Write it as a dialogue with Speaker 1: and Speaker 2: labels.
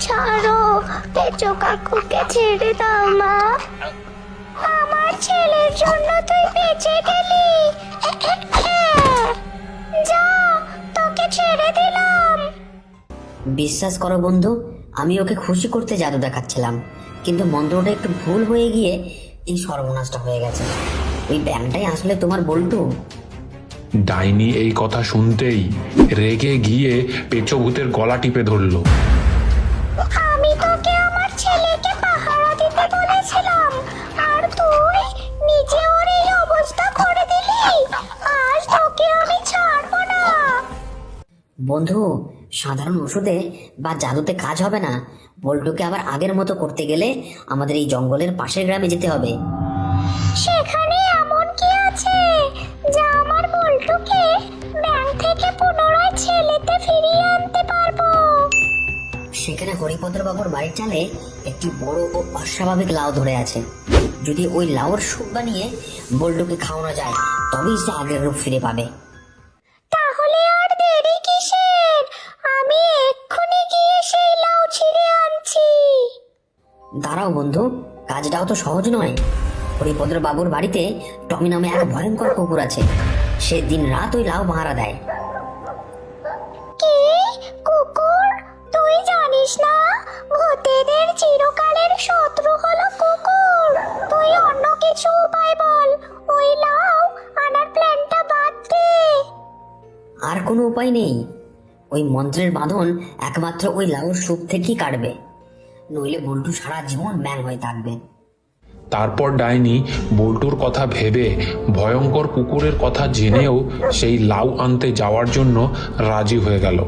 Speaker 1: ছাড়ো, পেঁচো কাকুকে ছেড়ে দাও মা। আমার ছেলের জন্য তুই বেঁচে গেলি। যা, তোকে ছেড়ে দিলাম।
Speaker 2: বিশ্বাস করো বন্ধু, আমি ওকে খুশি করতে জাদু দেখাচ্ছিলাম, কিন্তু মন্ত্রটা একটু ভুল হয়ে গিয়ে এই সর্বনাশটা হয়ে গেছে। ওই ব্যাংকটাই আসলে তোমার বল্টু।
Speaker 3: ডাইনি এই কথা শুনতেই রেগে গিয়ে পেঁচো ভূতের গলা টিপে ধরলো।
Speaker 1: আমি তোকে আমার ছেলেকে পাহারা দিতে বলেছিলাম, আর তুই নিজে ওর এই অবস্থা করে দিলি। আজ তোকে আমি ছাড়বো না।
Speaker 2: বন্ধু, সাধারণ ওষুধে বা জাদুতে কাজ হবে না। বল্টুকে আবার আগের মতো করতে গেলে আমাদের এই জঙ্গলের পাশের গ্রামে যেতে হবে।
Speaker 1: সেখানে এমন কি আছে যা আমার বল্টুকে ব্যাংক থেকে পুনরায় ছেলেতে ফিরিয়ে আনতে পারবো?
Speaker 2: সেখানে হরিপদ্র বাবুর বাড়ির চালে একটি বড় ও অস্বাভাবিক লাউ ধরে আছে। যদি ওই লাউর স্যুপ বানিয়ে বল্টুকে খাওয়ানো যায়, তবেই সে আগের রূপ ফিরে পাবে।
Speaker 1: তাহলে আর দেরি কিসের? আমি এক্ষুনি গিয়ে সেই লাউ ছিঁড়ে আনছি।
Speaker 2: দাঁড়াও বন্ধু, কাজটাও তো সহজ নয়। হরিপদ্র বাবুর বাড়িতে টমি নামে এক ভয়ঙ্কর কুকুর আছে। সে দিন রাত ওই লাউ পাহারা দেয়।
Speaker 1: কি কুকুর? তুই জানিস না ভূতেদের চিরকালের শত্রু হলো কুকুর। তুই অন্য কিছু উপায় বল, ওই লাউ আনার প্ল্যানটা বাদ দে।
Speaker 2: আর কোনো উপায় নেই। ওই মন্ত্রের বাঁধন একমাত্র ওই লাউর স্যুপ থেকেই কাটবে, নইলে বল্টু সারা জীবন ব্যাং হয়ে থাকবে।
Speaker 3: তারপর ডাইনি বল্টুর কথা ভেবে ভয়ঙ্কর কুকুরের কথা জেনেও সেই লাউ আনতে যাওয়ার জন্য রাজি হয়ে গেল।